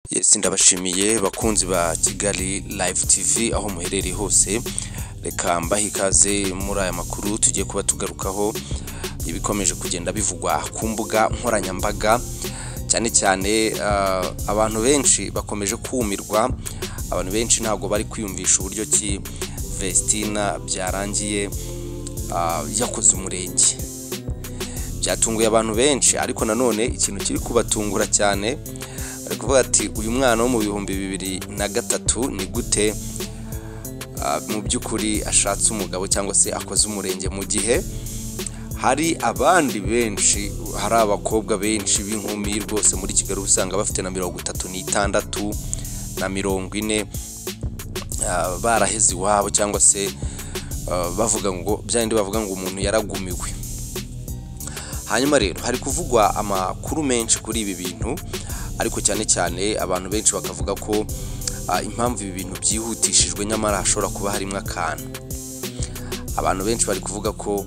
Yes, ndabashimiye bakunzi ba Kigali Live TV aho muherereye hose. Reka mbahe ikaze muri aya makuru tugiye kuba tugarukaho ibikomeje kugenda bivugwa ku mbuga nkoranyambaga, cyane cyane abantu benshi bakomeje kumirwa. Abantu benshi ntabwo bari kwiyumvisha uburyo ki Vestina byarangiye yakoze umurenge. Byatunguye abantu benshi, ariko nanone ikintu kiri kubatungura cyane kuvuga ati uyu mwana wo mu 2003 ni gute mu byukuri ashatse umugabo cyangwa se akoze umurenge, mu gihe hari abandi benshi, hari abakobwa benshi b'inkumi rwose muri Kigali usanga bafite na 36 na 40 baraheze iwabo, cyangwa se bavuga ngo byandi bavuga ngo umuntu yaragumiwe. Hanyuma rero hari kuvugwa amakuru menshi kuri ibi bintu, ariko cyane cyane abantu benshi bakavuga ko impamvu ibi bintu byihutishijwe nyamara hashobora kuba harimo akantu. Abantu benshi bari kuvuga ko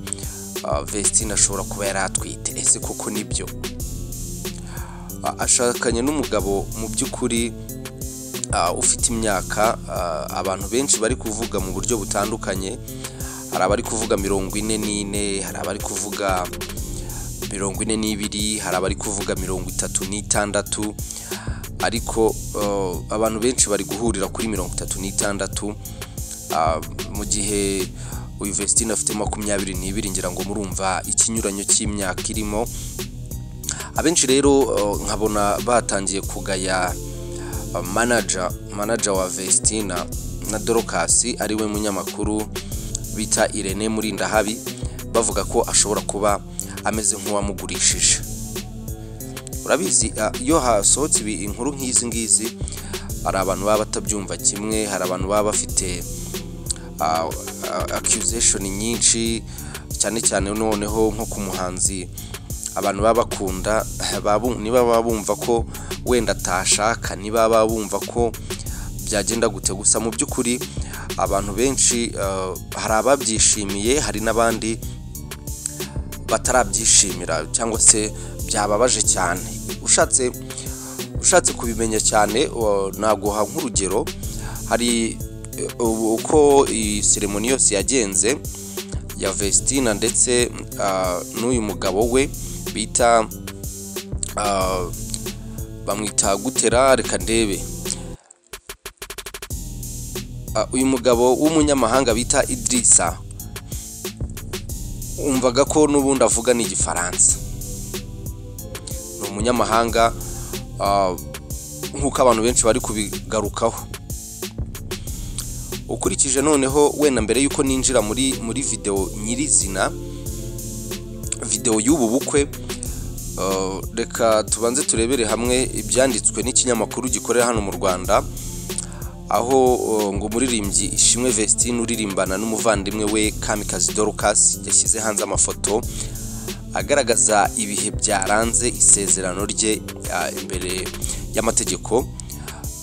Vestina ashobora kuba yaratwite. Ese koko nibyo? Ashakanye n'umugabo mu byukuri ufite imyaka, abantu benshi bari kuvuga mu buryo butandukanye. Hari abari kuvuga 44, hari abari kuvuga 42, hari abari kuvuga 36, ariko abantu benshi bari guhurira kuri 36, mu gihe uyu Vestina afite 22, ngira ngo murumva ikinyuranyo cy'imyaka irimo. Abenshi rero nkabona batangiye kugaya manager wa Vestina na Dorcas, ari we munyamakuru bita Irene Murindahabi, bavuga ko ashobora kuba ameze nk'uwamugurishije. Urabizi iyo hasohotse inkuru nk'izi ngizi, hari abantu baba batabyumva kimwe, hari abantu baba bafite accusation nyinshi, cyane cyane noneho nko ku muhanzi abantu baba bakunda, niba babumva ko wenda atashaka, niba babumva ko byagenda gute. Gusa mu byukuri abantu benshi hari ababyishimiye, hari n'abandi batarabyishimira, cyangwa se byababaje cyane. Ushatse kubimenya cyane, naguha nk'urugero. Hari uko iyi ceremony yose yagenze ya Vestina ndetse n'uyu mugabo we bita bamwita gutera, reka ndebe, uyu mugabo w'umunyamahanga bita Idrissa, umvaga ko n'ubundi avuga n'igifaransa, ni umunyamahanga nk'uko abantu benshi bari kubigarukaho. Ukurikije noneho wenda mbere yuko ninjira muri video nyirizina, video y'ubu bukwe, reka tubanze turebere hamwe ibyanditswe n'ikinyamakuru gikorera hano mu Rwanda, aho ngo umuririmbyi Ishimwe Vestina uririmbana n'umuvandimwe we Kamikazi Dorcas yashyize hanze amafoto agaragaza ibihe byaranze isezerano rye imbere y'amategeko,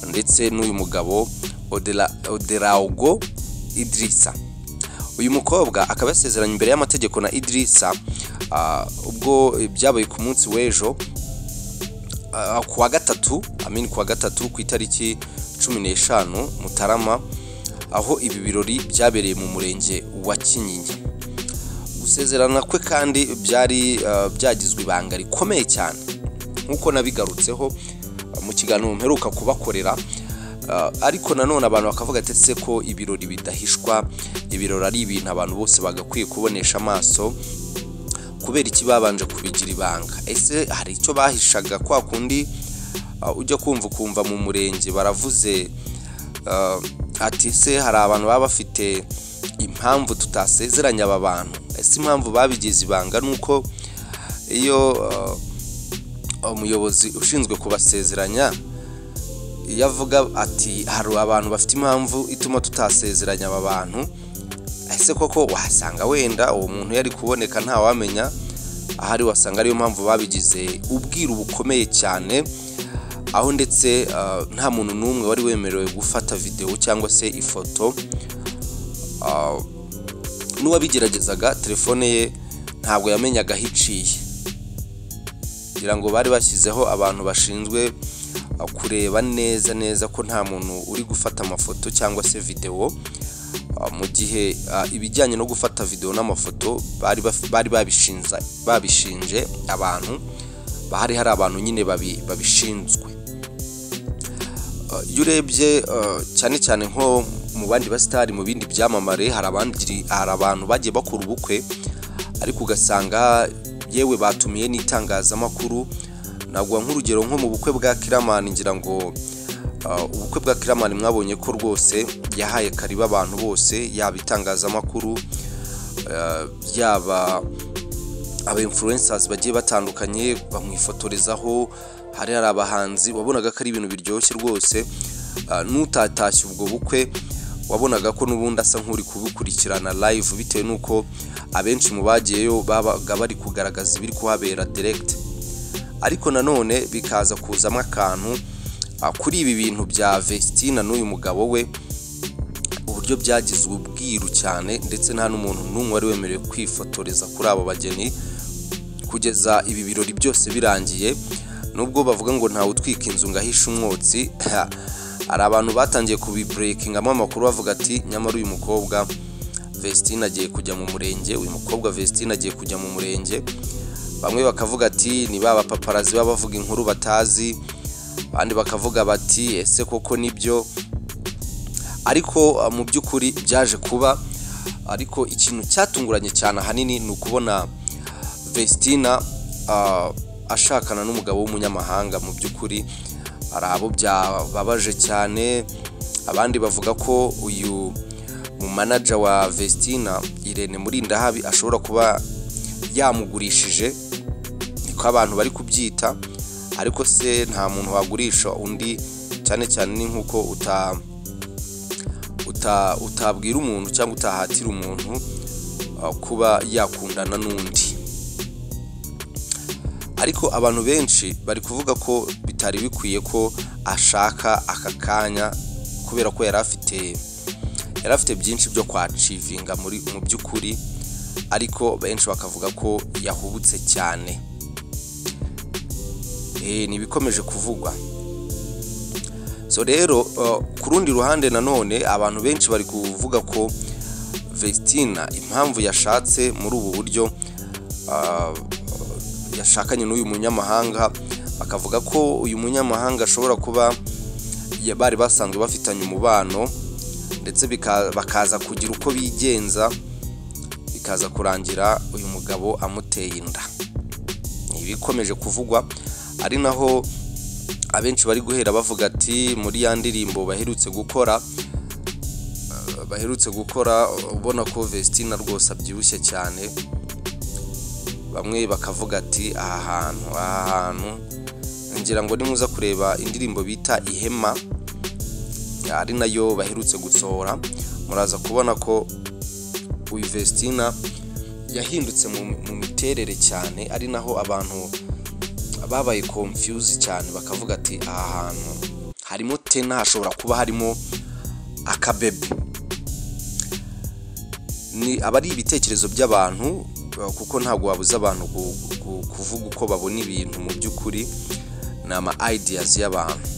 ndetse n'uyu mugabo Oderaogo Idrissa. Uyu mukobwa akaba yasezeranye imbere y'amategeko na Idrissa ubwo byabaye ku munsi w'ejo kuwa gatatu ku itariki 15 Mutarama, aho ibi birori byabereye mu murenge wa Kinyinya. Gusezerana kwe kandi byari byagizwe ibanga rikomeye cyane, nkuko nabigarutseho mu kiganiro mperuka kubakorera, ariko nanone abantu bakavuga ati se ko ibirori bidahishwa, ibirori ari ibintu abantu bose bagakwiye kubonesha amaso, kubera iki babanje kubigira ibanga? Ese hari icyo bahishaga? Kwa kundi ujya kumva mu murenge baravuze ati se hari abantu baba bafite impamvu tutasezeranya aba bantu. Ese impamvu babigize ibanga nuko iyo umuyobozi ushinzwe kubasezeranya yavuga ati hari abantu bafite impamvu ituma tutasezeranya aba bantu, ese koko wasanga wenda uwo muntu yari kuboneka nta wamenya ahari, wasanga ariyo mpamvu babigize ubwiru bukomeye cyane, aho ndetse nta muntu n'umwe wari wemerewe gufata video cyangwa se ifoto. N'uwabigeragezaga telefone ye ntabwo yamenyaga hiciye, kugira ngo bari bashyizeho abantu bashinzwe kureba neza ko nta muntu uri gufata amafoto cyangwa se video, mu gihe ibijyanye no gufata video n'amafoto bari babishinje abantu, hari abantu nyine babishinzwe. Iyo urebye cyane nko mu bandi basitari mu bindi byamamare, hari abantu bagiye bakora ubukwe ariko ugasanga yewe batumiye n'itangazamakuru. Nagwa nk'urugero nko mu bukwe bwa Kiramani, ngira ngo ubukwe bwa Kiramani mwabonye ko rwose yahaye kariba abantu bose, yaba itangazamakuru, yaba aba influencers bagiye batandukanye bamwifotorezaho, hari abahanzi wabonaga ko ari ibintu biryoshye rwose. Nutatashye ubwo bukwe wabonaga ko n'ubundi asa nk'uri kubikurikirana live, bitewe nuko abenshi mu bagiyeyo babaga bari kugaragaza ibiri kuhabera direct. Ariko nanone bikaza kuzamo akantu kuri ibi bintu bya Vestina n'uyu mugabo we, uburyo byagizwe ubwiru cyane, ndetse nta n'umuntu n'umwe wari wemerewe kwifotoreza kuri abo bageni kugeza ibi birori byose birangiye. Nubwo bavuga ngo ntawe utwika inzu ngahisha umwotsi, hari abantu batangiye kubibreakingamo amakuru bavuga ati nyamara uyu mukobwa Vestina agiye kujya mu murenge, uyu mukobwa Vestina agiye kujya mu murenge. Bamwe bakavuga ati ni baba paparazi baba bavuga inkuru batazi, abandi bakavuga bati ese koko nibyo. Ariko mu by'ukuri byaje kuba, ariko ikintu cyatunguranye cyane ahanini ni ukubona Vestina ashakana n'umugabo w'umunyamahanga. Mu by'ukuri hari abo byababaje cyane, abandi bavuga ko uyu mu manager wa Vestina Irene Murindahabi ashobora kuba yamugurishije, niko abantu bari kubyita. Ariko se nta muntu wagurisha undi, cyane ni nkuko utabwira umuntu cyangwa utahatira umuntu kuba yakundana n'undi. Ariko abantu benshi bari kuvuga ko bitari bikwiye ko ashaka aka kanya, kubera ko yari afite byinshi byo kwacivinga mu by'ukuri. Ariko benshi bakavuga ko yahubutse cyane. Nibikomeje kuvugwa. So rero ku rundi ruhande nanone abantu benshi bari kuvuga ko Vestina impamvu yashatse muri ubu buryo, yashakanye n'uyu munyamahanga, bakavuga ko uyu munyamahanga ashobora kuba bari basanzwe bafitanye umubano, ndetse bakaza kugira uko bigenza, bikaza kurangira uyu mugabo amuteye inda. Ibikomeje kuvugwa, ari naho abenshi bari guhera bavuga ati muri ya ndirimbo baherutse gukora ubona ko Vestina rwose abyibushye cyane. Bamwe bakavuga ati aha hantu ngira ngo nimuza kureba indirimbo bita Ihema, ari nayo baherutse gusohora, muraza kubona ko uyu Vestina yahindutse mu miterere cyane, ari naho abantu babaye confused cyane, bakavuga ati aha hantu harimo tena, hashobora kuba harimo akabebe. Ni abari ibitekerezo by'abantu, kuko ntabwo wabuza abantu kuvuga uko babona ibintu. Mu by'ukuri ni ama ideas y'abantu.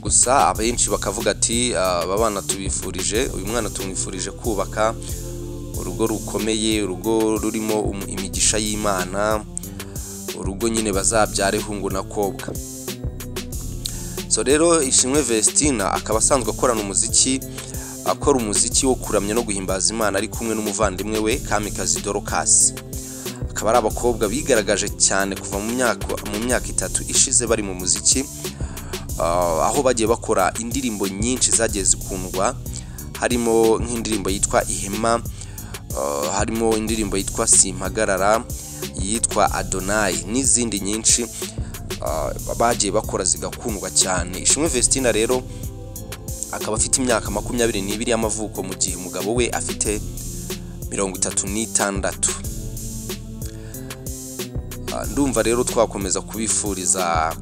Gusa abenshi bakavuga ati aba bana uyu mwana tumwifurije kubaka urugo rukomeye, urugo rurimo imigisha y'Imana, urugo nyine bazabyare hungu na kobwa. So rero Ishimwe Vestina akaba asanzwe akorana umuziki wo kuramya no guhimbaza Imana, ari kumwe n'umuvandimwe we Kamikazi Dorcas. Akaba ari abakobwa bigaragaje cyane kuva mu myaka 3 ishize bari mu muziki, aho bagiye bakora indirimbo nyinshi zagiye zikundwa, harimo nk'indirimbo yitwa Ihema, harimo indirimbo yitwa Simpagarara, yitwa Adonai, n'izindi nyinshi bagiye bakora zigakundwa cyane. Ishimwe Vestina rero akaba afite imyaka 22 y'amavuko, mu gihe umugabo we afite 36. Ndumva rero twakomeza kubifuriza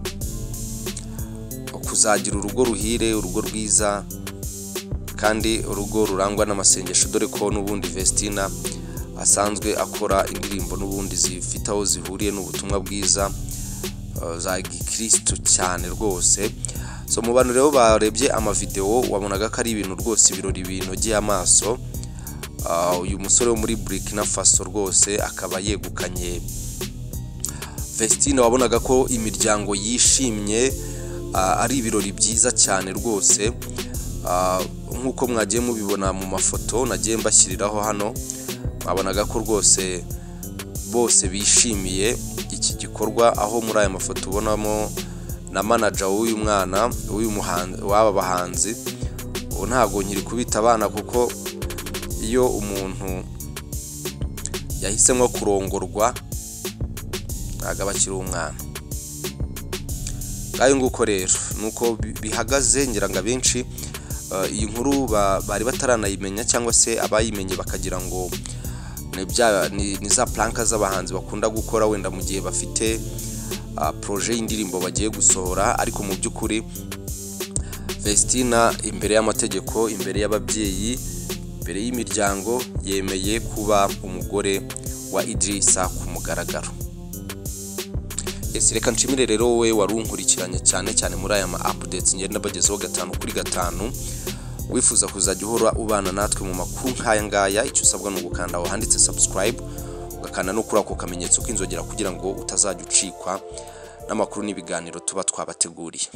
kuzagira urugo ruhire, urugo rwiza, kandi urugo rurangwa n'amasengesho, dore ko n'ubundi Vestina asanzwe akora indirimbo n'ubundi zifite aho zihuriye n'ubutumwa bwiza, za gikristo cyane rwose. So mu bantu rero barebye amavideo wabonaga ko ari ibintu rwose ibirori binogeye amaso. Uyu musore wo muri Burkina Faso rwose akaba yegukanye Vestine, wabonaga ko imiryango yishimye, ari ibirori byiza cyane rwose. Nkuko mwagiye mubibona mu mafoto nagiye mbashyiriraho hano, wabonaga ko rwose bose bishimiye iki gikorwa, aho muri aya mafoto ubonamo na manager w'uyu mwana w'aba bahanzi. Ntabwo nkiri kubita abana kuko iyo umuntu yahisemo kurongorwa ntabwo aba akiri umwana. Ngayo nguko rero nuko bihagaze, ngira ngo abenshi iyi nkuru bari bataranayimenya, cyangwa se abayimenye bakagira ngo ni za planka z'abahanzi bakunda gukora wenda mu gihe bafite projet y'indirimbo bagiye gusohora. Ariko mu by'ukuri Vestine imbere y'amategeko, imbere y'ababyeyi, imbere y'imiryango, yemeye kuba umugore wa Idrissa ku mugaragaro. Reka nshimire rero wowe warunkurikiranye cyane muri aya ma updates ngenda bagezeho 5 kuri 5. Wifuza kuzajya uhora ubana natwe mu makuru nk'aya ngaya, icyo usabwa no gukanda aho handitse subscribe, ugakanda no kuri ako kamenyetso k'inzogera kugira ngo utazajya ucikwa n'amakuru n'ibiganiro tuba twabateguriye.